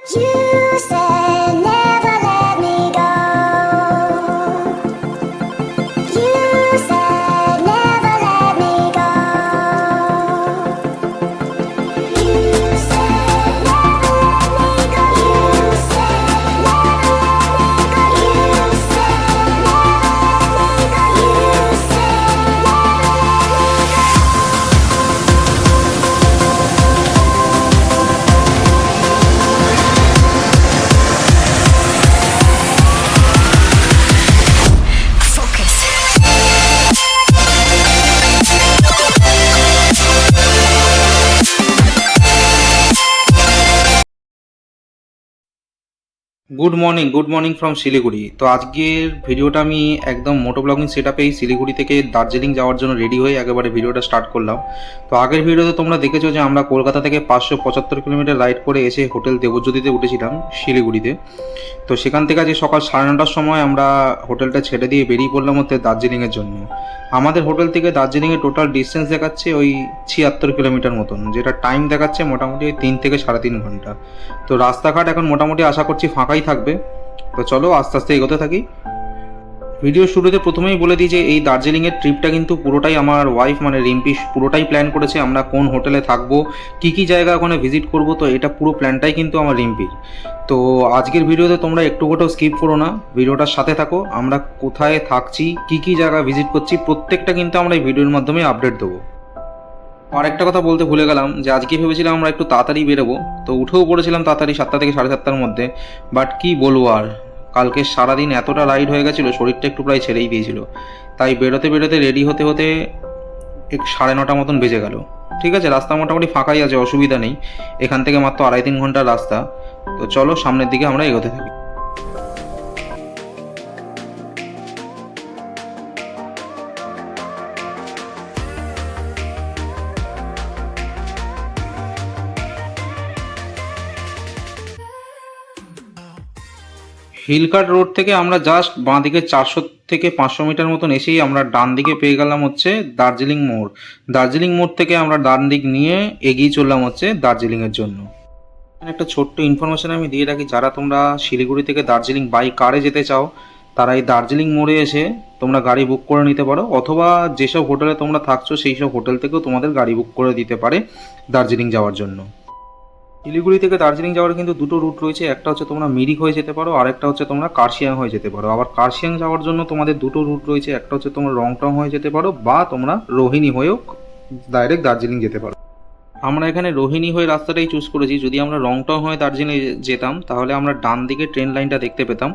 You said never let me go. You said never let me go. You said never let me go. You said never let me go. You said never let me go. You said good morning from Siliguri. তো আজকের ভিডিওটা আমি একদম মোটো blogging set আপেই Siliguri থেকে দার্জিলিং যাওয়ার জন্য ready হয়ে একেবারে ভিডিওটা স্টার্ট করলাম। তো আগের ভিডিওতে তোমরা দেখেছো যে আমরা কলকাতা থেকে 575 কিলোমিটার রাইড করে এসে হোটেল দেবজ্যোতিতে উঠেছিলাম শিলিগুড়িতে। তো সেখান থেকে আজকে সকাল 9:30টার সময় আমরা হোটেলটা ছেড়ে দিয়ে বেরিয়ে পড়লাম হচ্ছে দার্জিলিংয়ের জন্য। আমাদের হোটেল থেকে দার্জিলিংয়ের টোটাল ডিস্টেন্স দেখাচ্ছে ওই 76 কিলোমিটার মতন, যেটা টাইম দেখাচ্ছে মোটামুটি ওই 3 থেকে 3.5 ঘন্টা। তো রাস্তাঘাট এখন মোটামুটি আশা করছি ফাঁকাই থাকবে। তো চলো আস্তে আস্তে এগোতে থাকি। ভিডিও শুরুতে প্রথমেই বলে দিই যে এই দার্জিলিংয়ের ট্রিপটা কিন্তু পুরোটাই আমার ওয়াইফ মানে রিম্পি পুরোটাই প্ল্যান করেছে। আমরা কোন হোটেলে থাকবো, কী জায়গা ওখানে ভিজিট করব, তো এটা পুরো প্ল্যানটাই কিন্তু আমার রিম্পির। তো আজকের ভিডিওতে তোমরা একটু কোথাও স্কিপ করো না, ভিডিওটার সাথে থাকো। আমরা কোথায় থাকছি, কী জায়গা ভিজিট করছি, প্রত্যেকটা কিন্তু আমরা এই ভিডিওর মাধ্যমে আপডেট দেবো। আর একটা কথা বলতে ভুলে গেলাম যে আজকে ভেবেছিলাম আমরা একটু তাড়াতাড়ি বেরোবো, তো উঠেও পড়েছিলাম তাড়াতাড়ি 7টা থেকে 7:30টার মধ্যে। বাট কি বলবো আর, কালকে সারাদিন এতটা রাইড হয়ে গেছিলো, শরীরটা একটু প্রায় ছেড়েই দিয়েছিল। তাই বেরোতে বেরোতে রেডি হতে হতে 9:30 মতন বেজে গেল। ঠিক আছে, রাস্তা মোটামুটি ফাঁকাই আছে, অসুবিধা নেই। এখান থেকে মাত্র 2.5-3 ঘন্টার রাস্তা। তো চলো সামনের দিকে আমরা এগোতে থাকি। হিলকাট রোড থেকে আমরা জাস্ট বাঁ দিকে 400 থেকে 500 মিটার মতন এসেই আমরা ডান দিকে পেয়ে গেলাম হচ্ছে দার্জিলিং মোড়। দার্জিলিং মোড় থেকে আমরা ডান দিক নিয়ে এগিয়ে চললাম হচ্ছে দার্জিলিংয়ের জন্য। এখানে একটা ছোট্ট ইনফরমেশন আমি দিয়ে রাখি, যারা তোমরা শিলিগুড়ি থেকে দার্জিলিং বাই কারে যেতে চাও তারা এই দার্জিলিং মোড়ে এসে তোমরা গাড়ি বুক করে নিতে পারো, অথবা যেসব হোটেলে তোমরা থাকছো সেই সব হোটেল থেকেও তোমাদের গাড়ি বুক করে দিতে পারে দার্জিলিং যাওয়ার জন্য। শিলিগুড়ি থেকে দার্জিলিং যাওয়ার কিন্তু দুটো রুট রয়েছে, একটা হচ্ছে তোমরা মিরিক হয়ে যেতে পারো, আর একটা হচ্ছে তোমরা কার্শিয়াং হয়ে যেতে পারো। আবার কার্শিয়াং যাওয়ার জন্য তোমাদের দুটো রুট রয়েছে, একটা হচ্ছে তোমরা রংটং হয়ে যেতে পারো বা তোমরা রোহিণী হয়েও ডাইরেক্ট দার্জিলিং যেতে পারো। আমরা এখানে রোহিণী হয়ে রাস্তাটাই চুজ করেছি। যদি আমরা রংটং হয়ে দার্জিলিং যেতাম তাহলে আমরা ডান দিকে ট্রেন লাইনটা দেখতে পেতাম,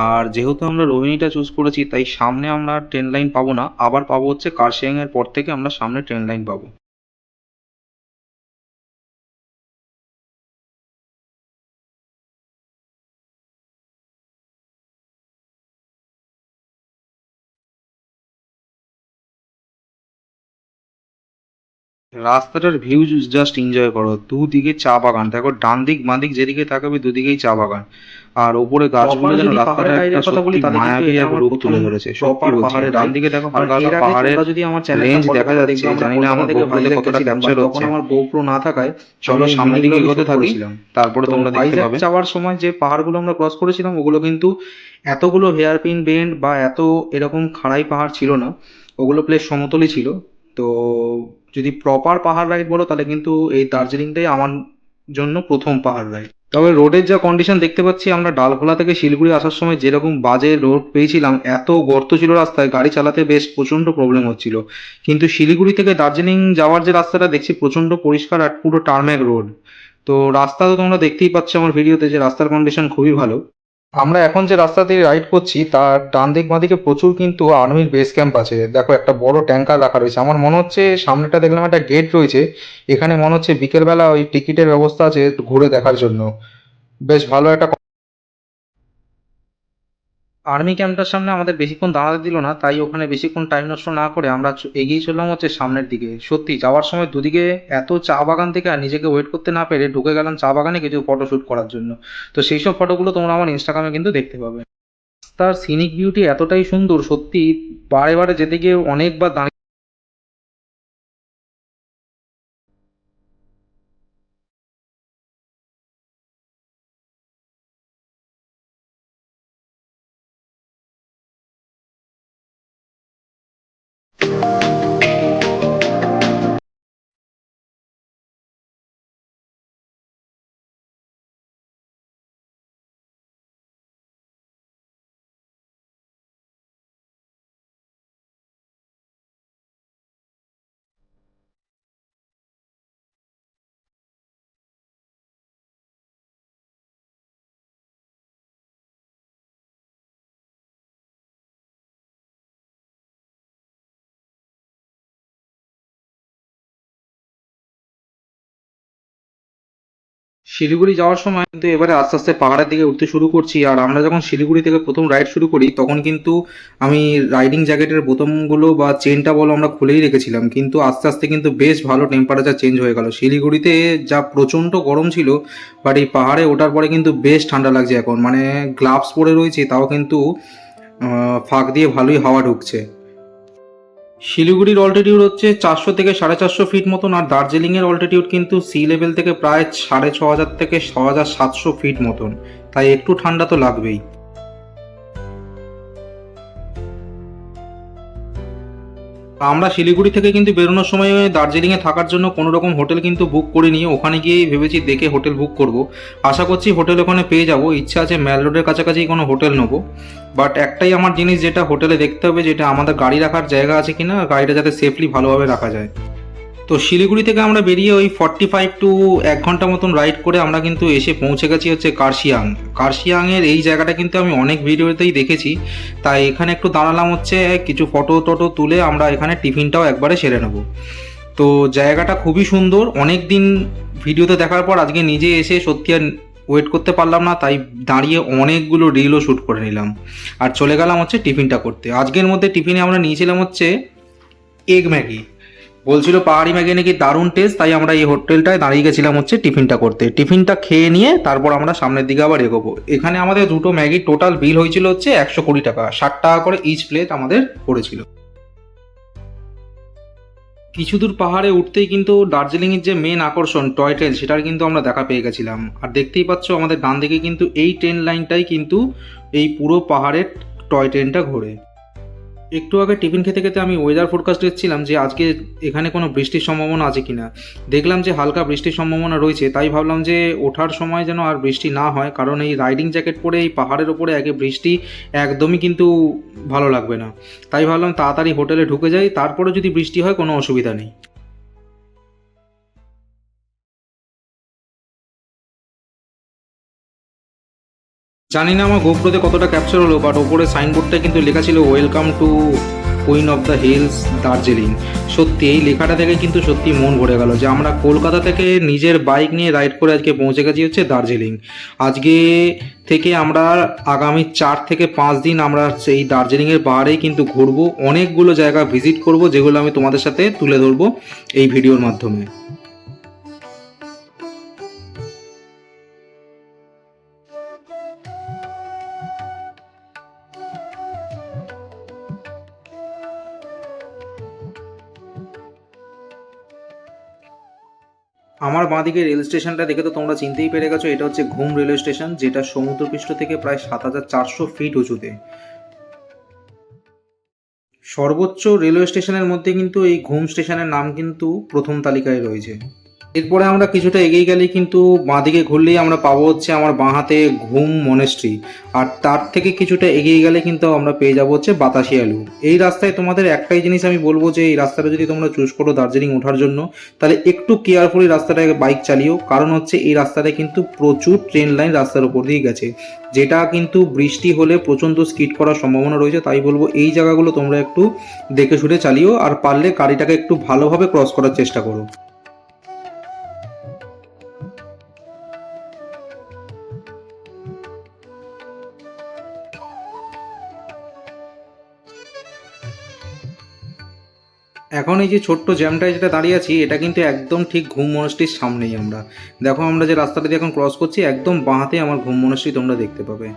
আর যেহেতু আমরা রোহিণীটা চুজ করেছি তাই সামনে আমরা ট্রেন লাইন পাবো না, আবার পাবো হচ্ছে কার্শিয়াংয়ের পর থেকে আমরা সামনে ট্রেন লাইন পাবো। রাস্তাটার ভিউ জাস্ট এনজয় করো, দুদিকে চা বাগান দেখো, ডান দিক বাঁ দিক যেদিকে তাকাবে দুদিকেই চা বাগান। আর ওপরে গাছগুলো যেন রাস্তাটা একটা সত্যি মায়াবী এক রূপ তুলে ধরেছে। সত্যি বলছি, ডান দিকে দেখো হালকা হালকা পাহাড়ের রেঞ্জ দেখা যাচ্ছে। জানি না আমার গোপ্রোতে কতটা ক্যাপচার হচ্ছে, আমার গোপ্রো না থাকায়। চলো সামনের দিকে এগোতে থাকি, তারপরে তোমরা দেখতে পাবে। যাওয়ার সময় যে পাহাড়গুলো আমরা ক্রস করেছিলাম ওগুলো কিন্তু এতগুলো হেয়ারপিন বেন্ড বা এত এরকম খাড়াই পাহাড় ছিল না, ওগুলো প্লেস সমতলই ছিল। তো যদি প্রপার পাহাড় রাইড বলো তাহলে কিন্তু এই দার্জিলিংটাই আমার জন্য প্রথম পাহাড় রাইড। তবে রোডের যা কন্ডিশন দেখতে পাচ্ছি, আমরা ডালখোলা থেকে শিলিগুড়ি আসার সময় যেরকম বাজে রোড পেয়েছিলাম, এত গর্ত ছিল রাস্তায়, গাড়ি চালাতে বেশ প্রচণ্ড প্রবলেম হচ্ছিল। কিন্তু শিলিগুড়ি থেকে দার্জিলিং যাওয়ার যে রাস্তাটা দেখছি প্রচণ্ড পরিষ্কার আর পুরো টার্মেক রোড। তো রাস্তা তো তোমরা দেখতেই পাচ্ছ আমার ভিডিওতে যে রাস্তার কন্ডিশন খুবই ভালো। আমরা এখন যে রাস্তা দিয়ে রাইড করছি তার ডান দিক বাঁ দিকে প্রচুর কিন্তু আর্মির বেস ক্যাম্প আছে। দেখো একটা বড় ট্যাঙ্কার রাখা রয়েছে, আমার মনে হচ্ছে সামনেটা দেখলাম একটা গেট রয়েছে, এখানে মনে হচ্ছে বিকেলবেলা ওই টিকিটের ব্যবস্থা আছে একটু ঘুরে দেখার জন্য। বেশ ভালো একটা আর্মি ক্যাম্পটার সামনে আমাদের বেশিক্ষণ দাঁড়াতে দিল না, তাই ওখানে বেশিক্ষণ টাইম নষ্ট না করে আমরা এগিয়ে চললাম হচ্ছে সামনের দিকে। সত্যি যাওয়ার সময় দুদিকে এত চা বাগান থেকে আর নিজেকে ওয়েট করতে না পেরে ঢুকে গেলাম চা বাগানে কিছু ফটোশ্যুট করার জন্য। তো সেই সব ফটোগুলো তোমরা আমার ইনস্টাগ্রামে কিন্তু দেখতে পাবে। তার সিনিক বিউটি এতটাই সুন্দর, সত্যি বারে বারে যেতে গিয়ে অনেকবার দাঁড়িয়ে শিলিগুড়ি যাওয়ার সময় কিন্তু এবারে আস্তে আস্তে পাহাড়ের দিকে উঠতে শুরু করছি। আর আমরা যখন শিলিগুড়ি থেকে প্রথম রাইড শুরু করি তখন কিন্তু আমি রাইডিং জ্যাকেটের বোতামগুলো বা চেনটা বলো আমরা খুলেই রেখেছিলাম, কিন্তু আস্তে আস্তে কিন্তু বেশ ভালো টেম্পারেচার চেঞ্জ হয়ে গেল। শিলিগুড়িতে যা প্রচণ্ড গরম ছিল, বাট এই পাহাড়ে ওঠার পরে কিন্তু বেশ ঠান্ডা লাগছে এখন। মানে গ্লাভস পরে রয়েছে তাও কিন্তু ফাঁক দিয়ে ভালোই হাওয়া ঢুকছে। শিলিগুড়ির অল্টিটিউড হচ্ছে 400 থেকে 450 ফিট মতন, আর দার্জিলিংয়ের অল্টিটিউড কিন্তু সি লেভেল থেকে প্রায় 6500 থেকে 6700 ফিট মতন, তাই একটু ঠান্ডা তো লাগবেই। আমরা শিলিগুড়ি থেকে কিন্তু বেরোনোর সময় দার্জিলিংয়ে থাকার জন্য কোনো রকম হোটেল কিন্তু বুক করিনি, ওখানে গিয়েই ভেবেছি দেখে হোটেল বুক করব। আশা করছি হোটেল ওখানে পেয়ে যাব। ইচ্ছা আছে ম্যাল রোডের কাছাকাছি কোনো হোটেল নেবো, বাট একটাই আমার জিনিস যেটা হোটেলে দেখতে হবে, যেটা আমাদের গাড়ি রাখার জায়গা আছে কিনা, গাড়িটা যাতে সেফলি ভালোভাবে রাখা যায়। তো শিলিগুড়ি থেকে আমরা বেরিয়ে ওই 45 টু 1 ঘন্টা মতন রাইড করে আমরা কিন্তু এসে পৌঁছে গেছি হচ্ছে কার্শিয়াং। কার্শিয়াংয়ের এই জায়গাটা কিন্তু আমি অনেক ভিডিওতেই দেখেছি, তাই এখানে একটু দাঁড়ালাম হচ্ছে কিছু ফটো টটো তুলে আমরা এখানে টিফিনটাও একবারে সেরে নেব। তো জায়গাটা খুবই সুন্দর, অনেক দিন ভিডিওতে দেখার পর আজকে নিজে এসে সত্যি আর ওয়েট করতে পারলাম না, তাই দাঁড়িয়ে অনেকগুলো রিলও শ্যুট করে নিলাম আর চলে গেলাম হচ্ছে টিফিনটা করতে। আজকের মধ্যে টিফিনে আমরা নিয়েছিলাম হচ্ছে এগ ম্যাগি। বলছিল পাহাড়ি ম্যাগি নাকি দারুণ টেস্ট, তাই আমরা এই হোটেলটায় দাঁড়িয়ে গেছিলাম হচ্ছে টিফিনটা করতে। টিফিনটা খেয়ে নিয়ে তারপর আমরা সামনের দিকে আবার এগোবো। এখানে আমাদের দুটো ম্যাগির টোটাল বিল হয়েছিল হচ্ছে 120 টাকা, 60 টাকা করে ইচ প্লেট আমাদের পড়েছিল। কিছু দূর পাহাড়ে উঠতেই কিন্তু দার্জিলিংয়ের যে মেন আকর্ষণ টয় ট্রেন, সেটার কিন্তু আমরা দেখা পেয়ে গেছিলাম। আর দেখতেই পাচ্ছ আমাদের ডান দিকে কিন্তু এই ট্রেন লাইনটাই কিন্তু এই পুরো পাহাড়ের টয় ট্রেনটা ঘোরে। একটু আগে টিফিন খেতে খেতে আমি ওয়েদার ফোরকাস্ট দেখছিলাম যে আজকে এখানে কোনো বৃষ্টির সম্ভাবনা আছে কিনা। দেখলাম যে হালকা বৃষ্টির সম্ভাবনা রয়েছে, তাই ভাবলাম যে ওঠার সময় যেন আর বৃষ্টি না হয়, কারণ এই রাইডিং জ্যাকেট পরে এই পাহাড়ের ওপরে আগে বৃষ্টি একদমই কিন্তু ভালো লাগবে না। তাই ভাবলাম তাড়াতাড়ি হোটেলে ঢুকে যাই, তারপরে যদি বৃষ্টি হয় কোনো অসুবিধা নেই। জানি না আমার গোপ্রোতে কতটা ক্যাপচার হলো, বাট ওপরে সাইনবোর্ডটা কিন্তু লেখা ছিল welcome to queen of the hills Darjeeling. সত্যি এই লেখাটা থেকে কিন্তু সত্যি মন ভরে গেল যে আমরা কলকাতা থেকে নিজের বাইক নিয়ে রাইড করে আজকে পৌঁছে গেছি হচ্ছে দার্জিলিং। আজকে থেকে আমরা আগামী 4 থেকে 5 দিন আমরা সেই দার্জিলিংয়ের পাহাড়েই কিন্তু ঘুরবো, অনেকগুলো জায়গা ভিজিট করব, যেগুলো আমি তোমাদের সাথে তুলে ধরবো এই ভিডিওর মাধ্যমে। আমার বাঁদিকে রেল স্টেশনটা দেখে তো তোমরা চিনতেই পেরে গেছো, এটা হচ্ছে ঘুম রেলওয়ে স্টেশন, যেটা সমুদ্রপৃষ্ঠ থেকে প্রায় 7400 ফিট উঁচুতে। সর্বোচ্চ রেলওয়ে স্টেশনের মধ্যে কিন্তু এই ঘুম স্টেশনের নাম কিন্তু প্রথম তালিকায় রয়েছে। এরপরে আমরা কিছুটা এগিয়ে গেলেই কিন্তু বাঁদিকে ঘুরলেই আমরা পাবো হচ্ছে আমার বাঁ হাতে ঘুম মনেস্ট্রি, আর তার থেকে কিছুটা এগিয়ে গেলে কিন্তু আমরা পেয়ে যাবো হচ্ছে বাতাসি আলু। এই রাস্তায় তোমাদের একটাই জিনিস আমি বলবো যে এই রাস্তাটা যদি তোমরা চুজ করো দার্জিলিং ওঠার জন্য, তাহলে একটু কেয়ারফুলি রাস্তাটায় বাইক চালিও, কারণ হচ্ছে এই রাস্তাটায় কিন্তু প্রচুর ট্রেন লাইন রাস্তার উপর দিয়ে গেছে, যেটা কিন্তু বৃষ্টি হলে প্রচণ্ড স্কিড করার সম্ভাবনা রয়েছে। তাই বলবো এই জায়গাগুলো তোমরা একটু দেখে শুনে চালিও, আর পারলে গাড়িটাকে একটু ভালোভাবে ক্রস করার চেষ্টা করো। এখন এই যে ছোট্ট জ্যামটায় যেটা দাঁড়িয়ে আছি, এটা কিন্তু একদম ঠিক ঘুম মনস্ট্রির সামনেই। আমরা দেখো আমরা যে রাস্তাটা দিয়ে এখন ক্রস করছি, একদম বাঁহাতে আমার ঘুম মনস্ট্রি তোমরা দেখতে পাবে।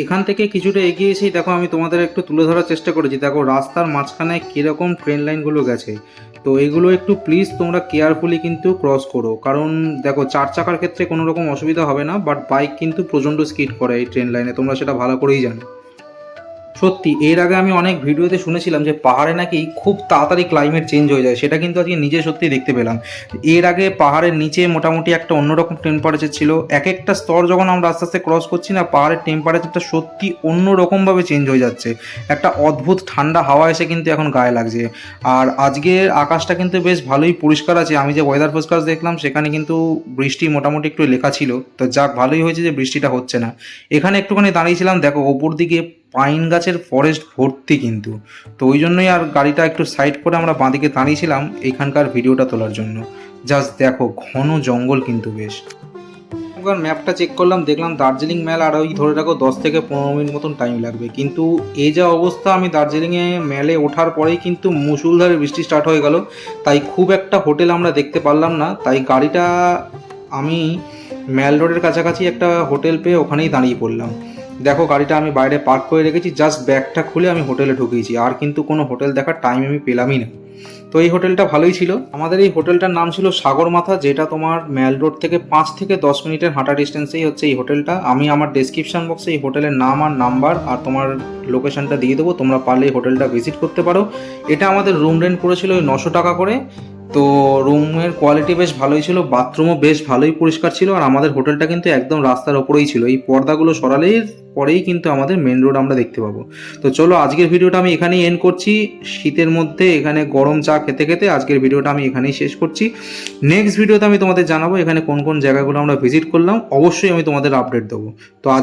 এখান থেকে কিছুটা এগিয়ে এসেই দেখো আমি তোমাদের একটু তুলে ধরার চেষ্টা করেছি, দেখো রাস্তার মাঝখানে কীরকম ট্রেন লাইনগুলো গেছে। তো এগুলো একটু প্লিজ তোমরা কেয়ারফুলি কিন্তু ক্রস করো, কারণ দেখো 4 চাকার ক্ষেত্রে কোনো রকম অসুবিধা হবে না, বাট বাইক কিন্তু প্রচণ্ড স্কিড করে এই ট্রেন লাইনে, তোমরা সেটা ভালো করেই জানো। সত্যি এর আগে আমি অনেক ভিডিওতে শুনেছিলাম যে পাহাড়ে নাকি খুব তাড়াতাড়ি ক্লাইমেট চেঞ্জ হয়ে যায়, সেটা কিন্তু আজকে নিজে সত্যি দেখতে পেলাম। এর আগে পাহাড়ের নিচে মোটামুটি একটা অন্যরকম টেম্পারেচার ছিল, এক একটা স্তর যখন আমরা আস্তে আস্তে ক্রস করছি না, পাহাড়ের টেম্পারেচারটা সত্যি অন্যরকমভাবে চেঞ্জ হয়ে যাচ্ছে, একটা অদ্ভুত ঠান্ডা হাওয়া এসে কিন্তু এখন গায়ে লাগছে। আর আজকের আকাশটা কিন্তু বেশ ভালোই পরিষ্কার আছে, আমি যে ওয়েদার ফোরকাস্ট দেখলাম সেখানে কিন্তু বৃষ্টি মোটামুটি একটু লেখা ছিল, তো যাক ভালোই হয়েছে যে বৃষ্টিটা হচ্ছে না। এখানে একটুখানি দাঁড়িয়েছিলাম, দেখো ওপর দিকে পাইন গাছের ফরেস্ট ভর্তি কিন্তু, তো ওই জন্যই আর গাড়িটা একটু সাইড করে আমরা বাঁদিকে দাঁড়িয়েছিলাম এইখানকার ভিডিওটা তোলার জন্য। জাস্ট দেখো ঘন জঙ্গল কিন্তু বেশ। একবার ম্যাপটা চেক করলাম, দেখলাম দার্জিলিং মেল আর ওই ধরে রাখো 10 থেকে 15 মিনিট মতন টাইম লাগবে। কিন্তু এই যা অবস্থা, আমি দার্জিলিংয়ে মেলে ওঠার পরেই কিন্তু মুষলধারে বৃষ্টি স্টার্ট হয়ে গেল, তাই খুব একটা হোটেল আমরা দেখতে পারলাম না। তাই গাড়িটা আমি ম্যাল রোডের কাছাকাছি একটা হোটেল পেয়ে ওখানেই দাঁড়িয়ে পড়লাম। দেখো গাড়িটা আমি বাইরে পার্ক করে রেখেছি, জাস্ট ব্যাগটা খুলে আমি হোটেলে ঢুকিয়েছি, আর কিন্তু কোনো হোটেল দেখার টাইম আমি পেলামই না। তো এই হোটেলটা ভালোই ছিল। আমাদের এই হোটেলটার নাম ছিল সাগরমাথা, যেটা তোমার ম্যাল রোড থেকে 5 থেকে 10 মিনিটের হাঁটা ডিস্টেন্সেই হচ্ছে এই হোটেলটা। আমি আমার ডেসক্রিপশন বক্সে এই হোটেলের নাম আর নাম্বার আর তোমার লোকেশনটা দিয়ে দেবো, তোমরা পারলে এই হোটেলটা ভিজিট করতে পারো। এটা আমাদের রুম রেন্ট পড়েছিল ওই 900 টাকা করে। তো রুমের কোয়ালিটি বেশ ভালোই ছিল, বাথরুমও বেশ ভালোই পরিষ্কার ছিল, আর আমাদের হোটেলটা কিন্তু একদম রাস্তার ওপরেই ছিল। এই পর্দাগুলো সরালেই পরেই কিন্তু আমাদের মেন রোড আমরা দেখতে পাবো। তো চলো আজকের ভিডিওটা আমি এখানেই এন্ড করছি। শীতের মধ্যে এখানে গরম চা খেতে খেতে আজকের ভিডিওটা আমি এখানেই শেষ করছি। নেক্সট ভিডিওতে আমি তোমাদের জানাবো এখানে কোন কোন জায়গাগুলো আমরা ভিজিট করলাম, অবশ্যই আমি তোমাদের আপডেট দেবো। তো